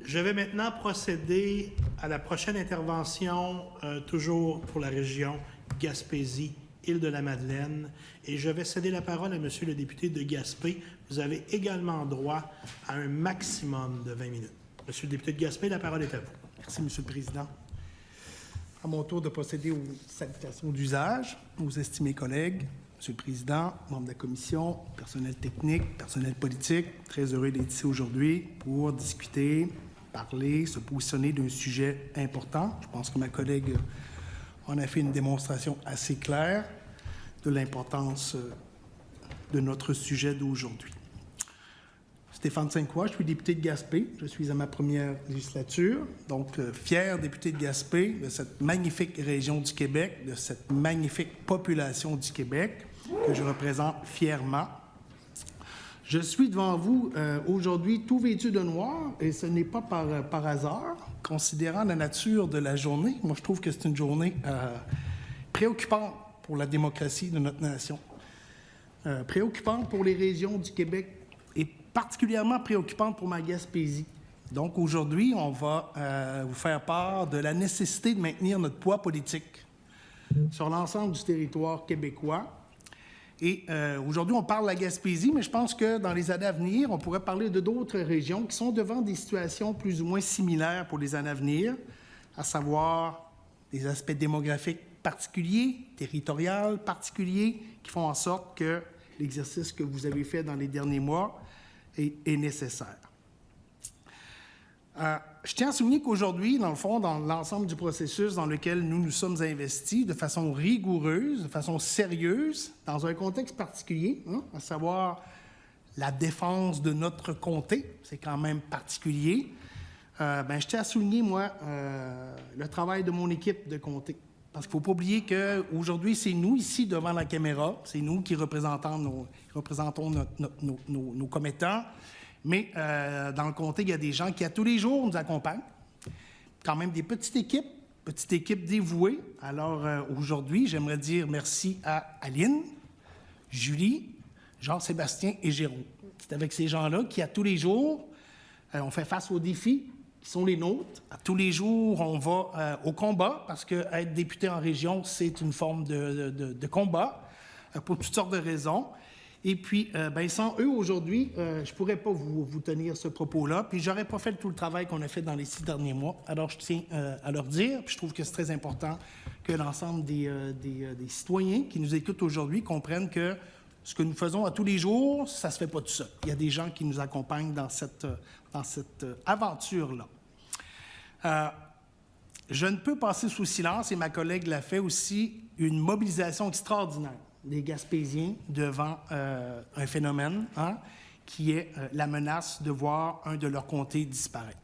Je vais maintenant procéder à la prochaine intervention, toujours pour la région Gaspésie, Île-de-la-Madeleine. Et je vais céder la parole à Monsieur le député de Gaspé. Vous avez également droit à un maximum de 20 minutes. Monsieur le député de Gaspé, la parole est à vous. Merci, Monsieur le Président. À mon tour de procéder aux salutations d'usage, aux estimés collègues. Monsieur le Président, membres de la Commission, personnel technique, personnel politique, très heureux d'être ici aujourd'hui pour discuter, parler, se positionner d'un sujet important. Je pense que ma collègue en a fait une démonstration assez claire de l'importance de notre sujet d'aujourd'hui. Stéphane Sainte-Croix, je suis député de Gaspé. Je suis à ma première législature, donc fier député de Gaspé, de cette magnifique région du Québec, de cette magnifique population du Québec que je représente fièrement. Je suis devant vous aujourd'hui tout vêtu de noir et ce n'est pas par hasard, considérant la nature de la journée. Moi, je trouve que c'est une journée préoccupante pour la démocratie de notre nation, préoccupante pour les régions du Québec et particulièrement préoccupante pour ma Gaspésie. Donc aujourd'hui, on va vous faire part de la nécessité de maintenir notre poids politique sur l'ensemble du territoire québécois. Et aujourd'hui, on parle de la Gaspésie, mais je pense que dans les années à venir, on pourrait parler de d'autres régions qui sont devant des situations plus ou moins similaires pour les années à venir, à savoir des aspects démographiques particuliers, territoriaux particuliers, qui font en sorte que l'exercice que vous avez fait dans les derniers mois est nécessaire. Je tiens à souligner qu'aujourd'hui, dans le fond, dans l'ensemble du processus dans lequel nous nous sommes investis de façon rigoureuse, de façon sérieuse, dans un contexte particulier, à savoir la défense de notre comté, c'est quand même particulier, je tiens à souligner, moi, le travail de mon équipe de comté. Parce qu'il ne faut pas oublier qu'aujourd'hui, c'est nous, ici, devant la caméra, c'est nous qui représentons nos commettants. Mais dans le comté, il y a des gens qui, à tous les jours, nous accompagnent. Quand même des petites équipes dévouées. Alors, aujourd'hui, j'aimerais dire merci à Aline, Julie, Jean-Sébastien et Jérôme. C'est avec ces gens-là qui, à tous les jours, on fait face aux défis qui sont les nôtres. À tous les jours, on va au combat, parce qu'être député en région, c'est une forme de combat, pour toutes sortes de raisons. Et puis, sans eux, aujourd'hui, je ne pourrais pas vous tenir ce propos-là, puis je n'aurais pas fait tout le travail qu'on a fait dans les 6 derniers mois. Alors, je tiens à leur dire, puis je trouve que c'est très important que l'ensemble des citoyens qui nous écoutent aujourd'hui comprennent que ce que nous faisons à tous les jours, ça ne se fait pas tout seul. Il y a des gens qui nous accompagnent dans cette aventure-là. Je ne peux passer sous silence, et ma collègue l'a fait aussi, une mobilisation extraordinaire des Gaspésiens devant un phénomène qui est la menace de voir un de leurs comtés disparaître.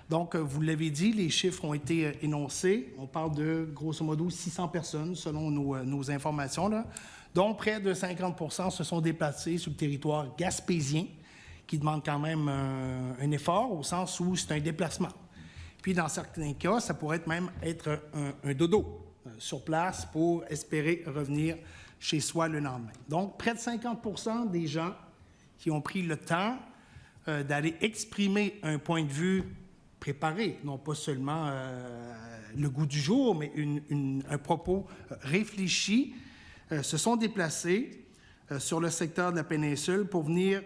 Donc, vous l'avez dit, les chiffres ont été énoncés. On parle de, grosso modo, 600 personnes, selon nos informations, là, dont près de 50% se sont déplacés sur le territoire gaspésien, qui demande quand même un effort, au sens où c'est un déplacement. Puis, dans certains cas, ça pourrait même être un dodo sur place pour espérer revenir chez soi le lendemain. Donc, près de 50% des gens qui ont pris le temps d'aller exprimer un point de vue préparé, non pas seulement le goût du jour, mais un propos réfléchi, se sont déplacés sur le secteur de la péninsule pour venir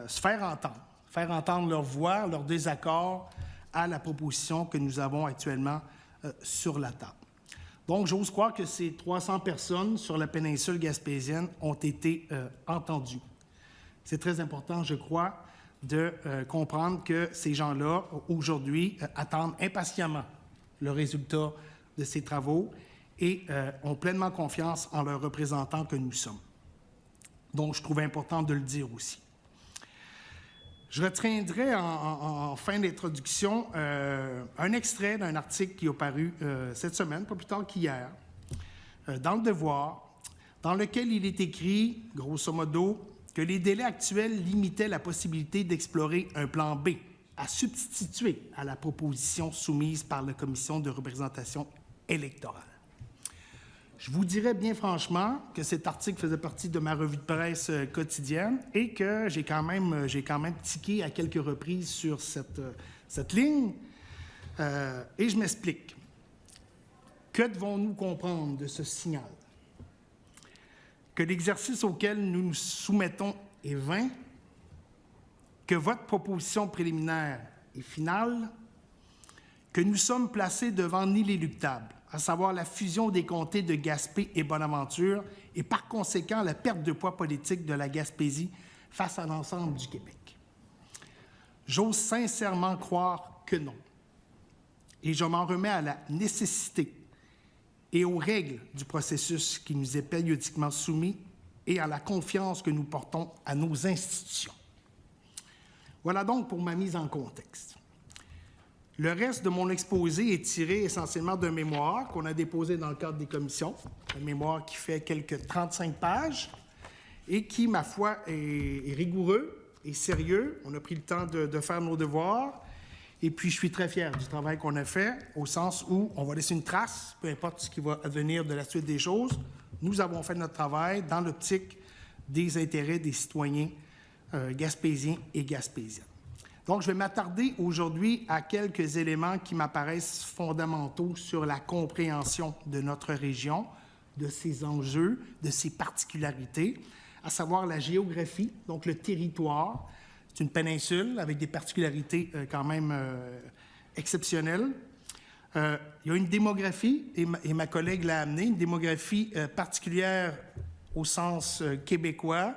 se faire entendre leur voix, leur désaccord à la proposition que nous avons actuellement sur la table. Donc, j'ose croire que ces 300 personnes sur la péninsule gaspésienne ont été entendues. C'est très important, je crois, de comprendre que ces gens-là, aujourd'hui, attendent impatiemment le résultat de ces travaux et ont pleinement confiance en leurs représentants que nous sommes. Donc, je trouve important de le dire aussi. Je retiendrai en fin d'introduction un extrait d'un article qui a paru cette semaine, pas plus tard qu'hier, dans Le Devoir, dans lequel il est écrit, grosso modo, que les délais actuels limitaient la possibilité d'explorer un plan B à substituer à la proposition soumise par la Commission de représentation électorale. je vous dirais bien franchement que cet article faisait partie de ma revue de presse quotidienne et que j'ai quand même tiqué à quelques reprises sur cette ligne. Et je m'explique. Que devons-nous comprendre de ce signal? Que l'exercice auquel nous nous soumettons est vain, que votre proposition préliminaire est finale, que nous sommes placés devant l'inéluctable, à savoir la fusion des comtés de Gaspé et Bonaventure, et par conséquent la perte de poids politique de la Gaspésie face à l'ensemble du Québec. J'ose sincèrement croire que non. Et je m'en remets à la nécessité et aux règles du processus qui nous est périodiquement soumis et à la confiance que nous portons à nos institutions. Voilà donc pour ma mise en contexte. Le reste de mon exposé est tiré essentiellement d'un mémoire qu'on a déposé dans le cadre des commissions, un mémoire qui fait quelques 35 pages et qui, ma foi, est rigoureux et sérieux. On a pris le temps de faire nos devoirs. Et puis, je suis très fier du travail qu'on a fait, au sens où on va laisser une trace, peu importe ce qui va advenir de la suite des choses. Nous avons fait notre travail dans l'optique des intérêts des citoyens gaspésiens et gaspésiennes. Donc, je vais m'attarder aujourd'hui à quelques éléments qui m'apparaissent fondamentaux sur la compréhension de notre région, de ses enjeux, de ses particularités, à savoir la géographie, donc le territoire. C'est une péninsule avec des particularités quand même exceptionnelles. Il y a une démographie, et ma collègue l'a amené, une démographie particulière au sens québécois,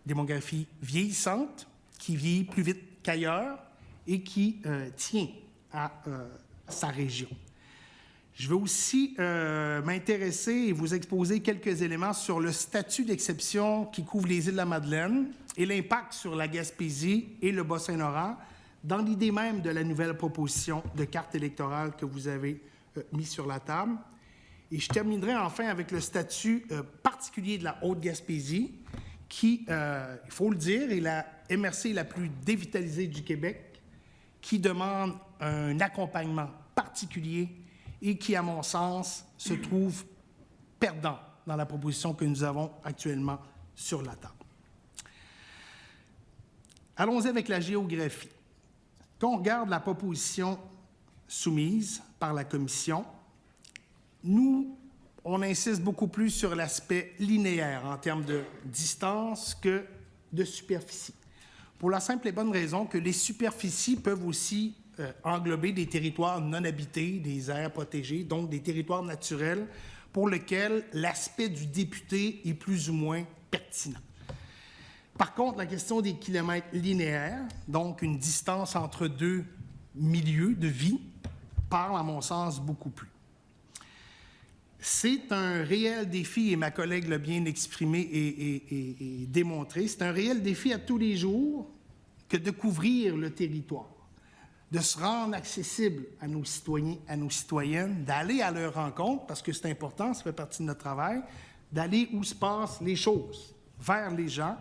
démographie vieillissante, qui vieillit plus vite qu'ailleurs et qui tient à sa région. Je vais aussi m'intéresser et vous exposer quelques éléments sur le statut d'exception qui couvre les îles de la Madeleine et l'impact sur la Gaspésie et le Bas-Saint-Laurent dans l'idée même de la nouvelle proposition de carte électorale que vous avez mis sur la table. Et je terminerai enfin avec le statut particulier de la Haute-Gaspésie qui, il faut le dire, est la MRC la plus dévitalisée du Québec, qui demande un accompagnement particulier et qui, à mon sens, se trouve perdant dans la proposition que nous avons actuellement sur la table. Allons-y avec la géographie. Quand on regarde la proposition soumise par la Commission, on insiste beaucoup plus sur l'aspect linéaire en termes de distance que de superficie. Pour la simple et bonne raison que les superficies peuvent aussi englober des territoires non habités, des aires protégées, donc des territoires naturels pour lesquels l'aspect du député est plus ou moins pertinent. Par contre, la question des kilomètres linéaires, donc une distance entre deux milieux de vie, parle à mon sens beaucoup plus. C'est un réel défi, et ma collègue l'a bien exprimé et démontré, c'est un réel défi à tous les jours que de couvrir le territoire, de se rendre accessible à nos citoyens, à nos citoyennes, d'aller à leur rencontre, parce que c'est important, ça fait partie de notre travail, d'aller où se passent les choses, vers les gens.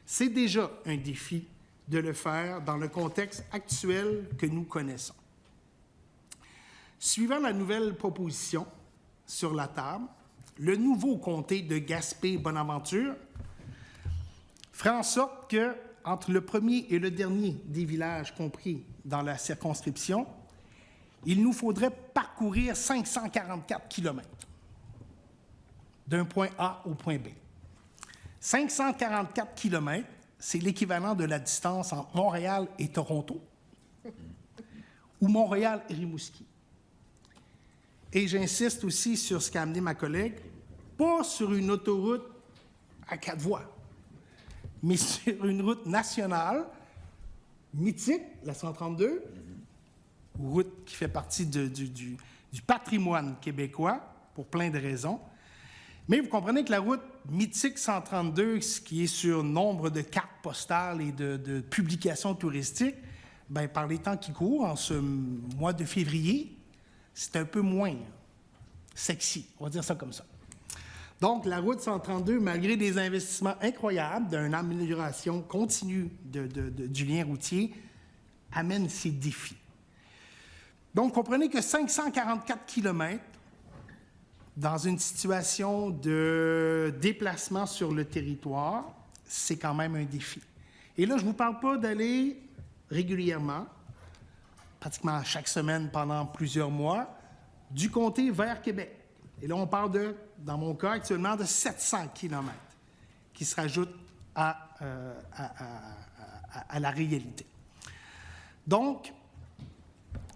C'est déjà un défi de le faire dans le contexte actuel que nous connaissons. Suivant la nouvelle proposition sur la table, le nouveau comté de Gaspé-Bonaventure fera en sorte que, entre le premier et le dernier des villages compris dans la circonscription, il nous faudrait parcourir 544 kilomètres d'un point A au point B. 544 kilomètres, c'est l'équivalent de la distance entre Montréal et Toronto ou Montréal et Rimouski. Et j'insiste aussi sur ce qu'a amené ma collègue, pas sur une autoroute à 4 voies, mais sur une route nationale mythique, la 132, route qui fait partie du patrimoine québécois pour plein de raisons. Mais vous comprenez que la route mythique 132, ce qui est sur nombre de cartes postales et de publications touristiques, bien, par les temps qui courent, en ce mois de février, c'est un peu moins sexy, on va dire ça comme ça. Donc, la route 132, malgré des investissements incroyables, d'une amélioration continue du lien routier, amène ses défis. Donc, comprenez que 544 kilomètres dans une situation de déplacement sur le territoire, c'est quand même un défi. Et là, je ne vous parle pas d'aller régulièrement, pratiquement chaque semaine pendant plusieurs mois, du comté vers Québec. Et là, on parle dans mon cas actuellement, de 700 km qui se rajoutent à la réalité. Donc,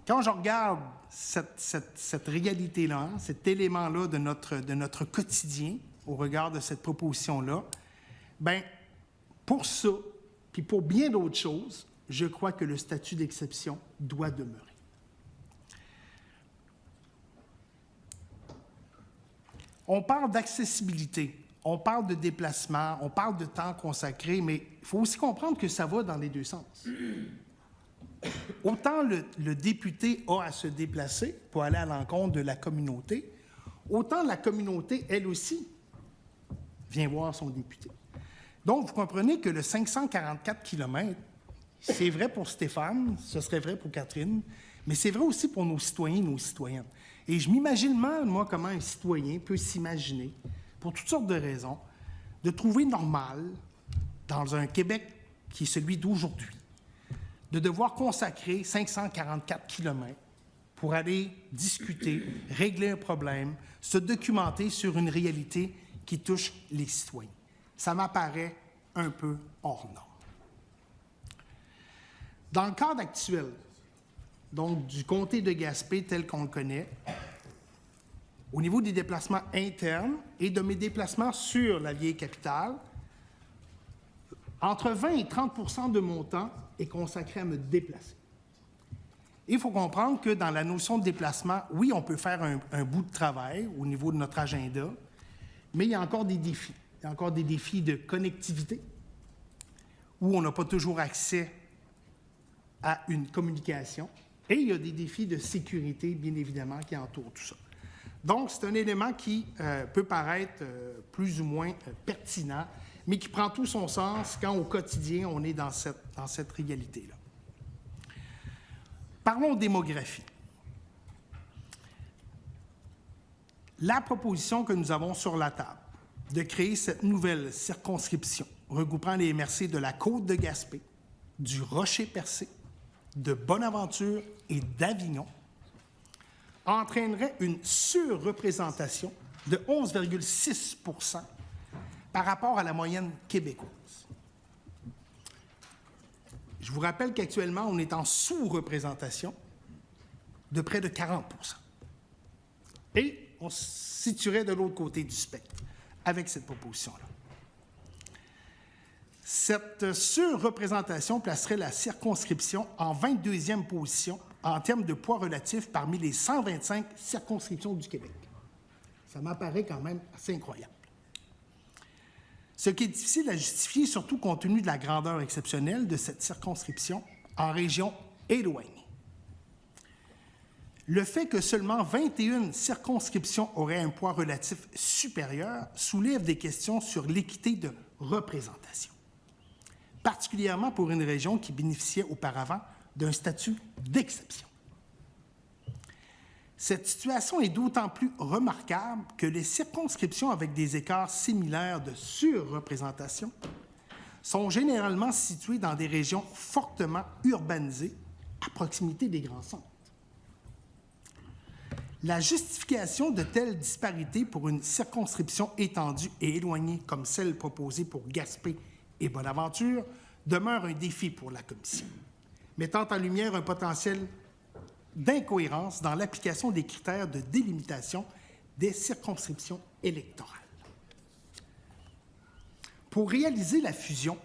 quand je regarde cette réalité-là, cet élément-là de notre quotidien au regard de cette proposition-là, bien, pour ça, puis pour bien d'autres choses, je crois que le statut d'exception doit demeurer. On parle d'accessibilité, on parle de déplacement, on parle de temps consacré, mais il faut aussi comprendre que ça va dans les deux sens. Autant le député a à se déplacer pour aller à l'encontre de la communauté, autant la communauté, elle aussi, vient voir son député. Donc, vous comprenez que le 544 km, c'est vrai pour Stéphane, ce serait vrai pour Catherine, mais c'est vrai aussi pour nos citoyens et nos citoyennes. Et je m'imagine mal, moi, comment un citoyen peut s'imaginer, pour toutes sortes de raisons, de trouver normal, dans un Québec qui est celui d'aujourd'hui, de devoir consacrer 544 km pour aller discuter, régler un problème, se documenter sur une réalité qui touche les citoyens. Ça m'apparaît un peu hors norme. Dans le cadre actuel, donc du comté de Gaspé tel qu'on le connaît, au niveau des déplacements internes et de mes déplacements sur la vieille capitale, entre 20 et 30 de mon temps est consacré à me déplacer. Il faut comprendre que dans la notion de déplacement, oui, on peut faire un bout de travail au niveau de notre agenda, mais il y a encore des défis. Il y a encore des défis de connectivité, où on n'a pas toujours accès à une communication, et il y a des défis de sécurité, bien évidemment, qui entourent tout ça. Donc, c'est un élément qui peut paraître plus ou moins pertinent, mais qui prend tout son sens quand, au quotidien, on est dans cette réalité-là. Parlons démographie. La proposition que nous avons sur la table de créer cette nouvelle circonscription regroupant les MRC de la Côte de Gaspé, du Rocher-Percé, de Bonaventure et d'Avignon entraînerait une surreprésentation de 11,6 % par rapport à la moyenne québécoise. Je vous rappelle qu'actuellement, on est en sous-représentation de près de 40 %. Et on se situerait de l'autre côté du spectre avec cette proposition-là. Cette surreprésentation placerait la circonscription en 22e position en termes de poids relatif parmi les 125 circonscriptions du Québec. Ça m'apparaît quand même assez incroyable. Ce qui est difficile à justifier, surtout compte tenu de la grandeur exceptionnelle de cette circonscription en région éloignée. Le fait que seulement 21 circonscriptions auraient un poids relatif supérieur soulève des questions sur l'équité de représentation, particulièrement pour une région qui bénéficiait auparavant d'un statut d'exception. Cette situation est d'autant plus remarquable que les circonscriptions avec des écarts similaires de surreprésentation sont généralement situées dans des régions fortement urbanisées à proximité des grands centres. La justification de telles disparités pour une circonscription étendue et éloignée comme celle proposée pour Gaspé et Bonaventure demeure un défi pour la Commission, mettant en lumière un potentiel d'incohérence dans l'application des critères de délimitation des circonscriptions électorales. Pour réaliser la fusion,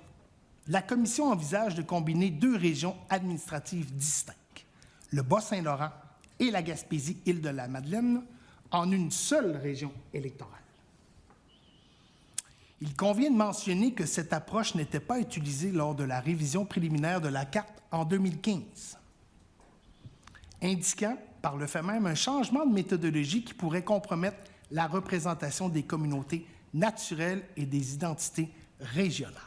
la Commission envisage de combiner deux régions administratives distinctes, le Bas-Saint-Laurent et la Gaspésie-Île-de-la-Madeleine, en une seule région électorale. Il convient de mentionner que cette approche n'était pas utilisée lors de la révision préliminaire de la carte en 2015, indiquant par le fait même un changement de méthodologie qui pourrait compromettre la représentation des communautés naturelles et des identités régionales.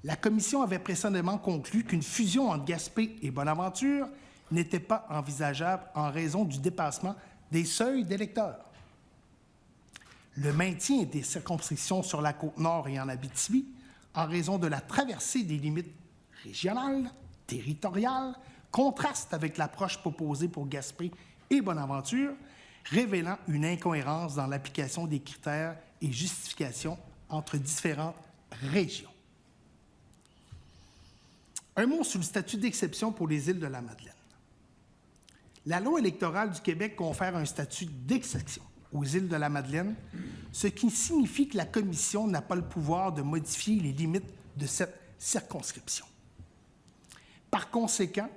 La Commission avait précédemment conclu qu'une fusion entre Gaspé et Bonaventure n'était pas envisageable en raison du dépassement des seuils d'électeurs, le maintien des circonscriptions sur la Côte-Nord et en Abitibi en raison de la traversée des limites régionales, territoriales, contraste avec l'approche proposée pour Gaspé et Bonaventure, révélant une incohérence dans l'application des critères et justifications entre différentes régions. Un mot sur le statut d'exception pour les îles de la Madeleine. La loi électorale du Québec confère un statut d'exception aux îles de la Madeleine, ce qui signifie que la Commission n'a pas le pouvoir de modifier les limites de cette circonscription. Par conséquent,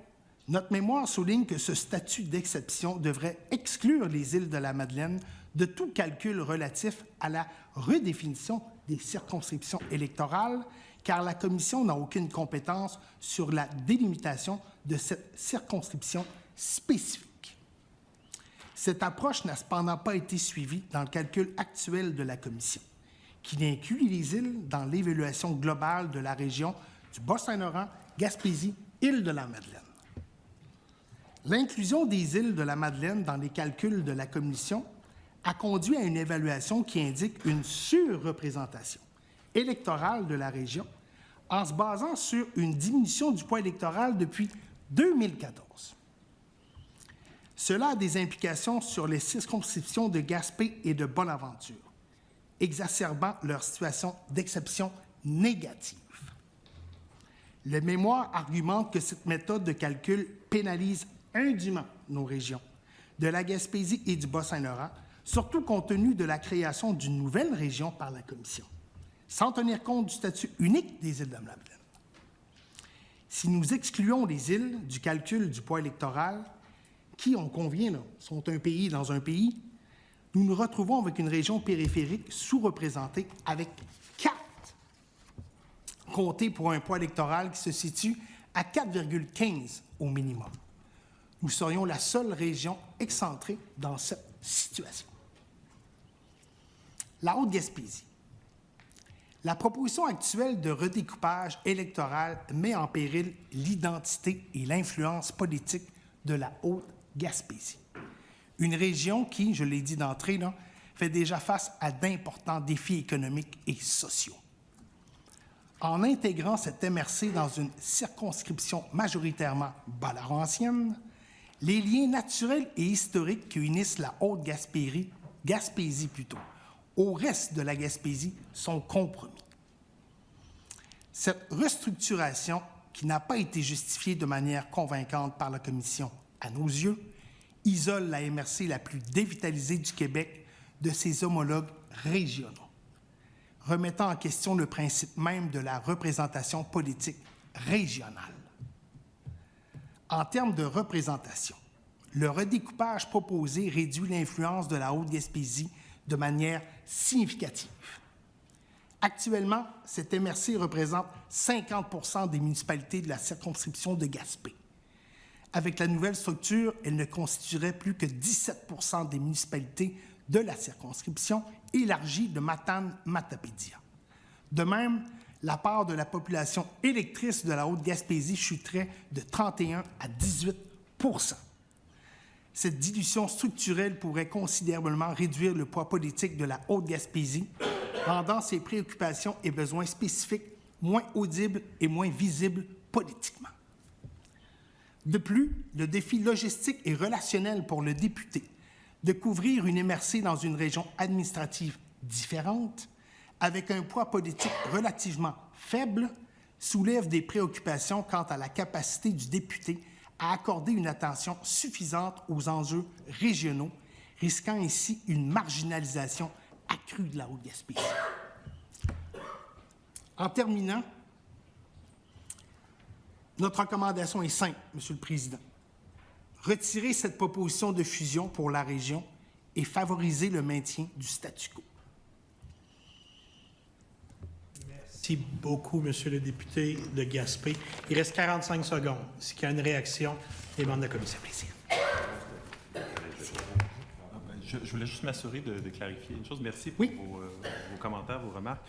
notre mémoire souligne que ce statut d'exception devrait exclure les îles de la Madeleine de tout calcul relatif à la redéfinition des circonscriptions électorales, car la Commission n'a aucune compétence sur la délimitation de cette circonscription spécifique. Cette approche n'a cependant pas été suivie dans le calcul actuel de la Commission, qui inclut les îles dans l'évaluation globale de la région du Bas-Saint-Laurent, Gaspésie, île de la Madeleine. L'inclusion des îles de la Madeleine dans les calculs de la Commission a conduit à une évaluation qui indique une surreprésentation électorale de la région en se basant sur une diminution du poids électoral depuis 2014. Cela a des implications sur les circonscriptions de Gaspé et de Bonaventure, exacerbant leur situation d'exception négative. Le mémoire argumente que cette méthode de calcul pénalise indûment nos régions de la Gaspésie et du Bas-Saint-Laurent, surtout compte tenu de la création d'une nouvelle région par la Commission, sans tenir compte du statut unique des îles de la Madeleine. Si nous excluons les îles du calcul du poids électoral, qui, on convient, là, sont un pays dans un pays, nous nous retrouvons avec une région périphérique sous-représentée avec 4 comtés pour un poids électoral qui se situe à 4,15 au minimum. Nous serions la seule région excentrée dans cette situation. La Haute-Gaspésie. La proposition actuelle de redécoupage électoral met en péril l'identité et l'influence politique de la Haute-Gaspésie. Une région qui, je l'ai dit d'entrée, là, fait déjà face à d'importants défis économiques et sociaux. En intégrant cette MRC dans une circonscription majoritairement bas-laurentienne, les liens naturels et historiques qui unissent la Haute-Gaspésie, au reste de la Gaspésie sont compromis. Cette restructuration, qui n'a pas été justifiée de manière convaincante par la Commission, à nos yeux, isole la MRC la plus dévitalisée du Québec de ses homologues régionaux, remettant en question le principe même de la représentation politique régionale. En termes de représentation, le redécoupage proposé réduit l'influence de la Haute-Gaspésie de manière significative. Actuellement, cette MRC représente 50% des municipalités de la circonscription de Gaspé. Avec la nouvelle structure, elle ne constituerait plus que 17% des municipalités de la circonscription élargie de Matane-Matapédia. De même, la part de la population électrice de la Haute-Gaspésie chuterait de 31 à 18%. Cette dilution structurelle pourrait considérablement réduire le poids politique de la Haute-Gaspésie, rendant ses préoccupations et besoins spécifiques moins audibles et moins visibles politiquement. De plus, le défi logistique et relationnel pour le député de couvrir une MRC dans une région administrative différente, avec un poids politique relativement faible, soulève des préoccupations quant à la capacité du député à accorder une attention suffisante aux enjeux régionaux, risquant ainsi une marginalisation accrue de la Haute-Gaspésie. En terminant, notre recommandation est simple, Monsieur le Président. Retirer cette proposition de fusion pour la région et favoriser le maintien du statu quo. Merci beaucoup, Monsieur le député de Gaspé. Il reste 45 secondes. S'il y a une réaction, les membres de la commission. Je voulais juste m'assurer de clarifier une chose. Merci pour Oui. vos commentaires, vos remarques.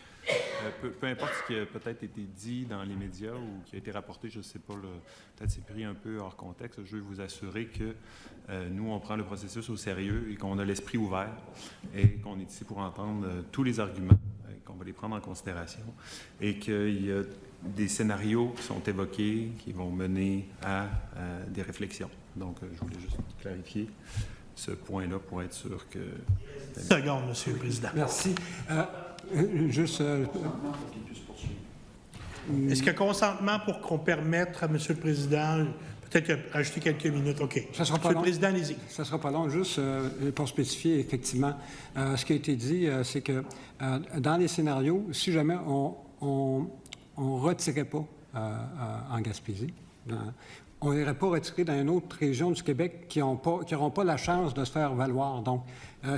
Peu importe ce qui a peut-être été dit dans les médias ou qui a été rapporté, je ne sais pas, peut-être c'est pris un peu hors contexte. Je veux vous assurer que nous, on prend le processus au sérieux et qu'on a l'esprit ouvert et qu'on est ici pour entendre tous les arguments, qu'on va les prendre en considération et qu'il y a des scénarios qui sont évoqués qui vont mener à des réflexions. Donc, je voulais juste clarifier ce point-là pour être sûr que... Seconde, Monsieur le Président. Merci. Juste... Est-ce qu'il y a consentement pour qu'on permette à Monsieur le Président, peut-être rajouter quelques minutes? OK. Ça sera pas Monsieur le long. Président, allez-y. Ça ne sera pas long, juste pour spécifier, effectivement, ce qui a été dit, c'est que dans les scénarios, si jamais on ne retirait pas en Gaspésie, on n'irait pas retirer dans une autre région du Québec qui n'auront pas la chance de se faire valoir. Donc,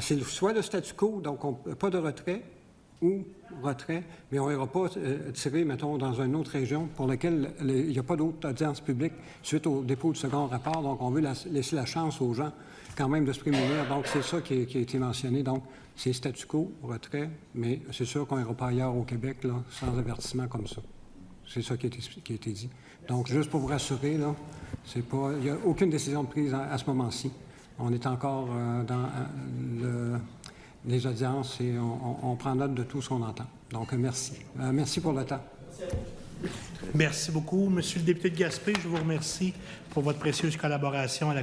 c'est soit le statu quo, donc pas de retrait, ou retrait, mais on n'ira pas tirer, mettons, dans une autre région pour laquelle il n'y a pas d'autre audience publique suite au dépôt du second rapport. Donc, on veut laisser la chance aux gens quand même de se prémunir. Donc, c'est ça qui a été mentionné. Donc, c'est statu quo, retrait, mais c'est sûr qu'on n'ira pas ailleurs au Québec, là, sans avertissement comme ça. C'est ça qui a été dit. Donc, juste pour vous rassurer, là, il n'y a aucune décision de prise à ce moment-ci. On est encore dans les audiences et on prend note de tout ce qu'on entend. Donc, merci. Merci pour le temps. Merci beaucoup. Monsieur le député de Gaspé, je vous remercie pour votre précieuse collaboration à la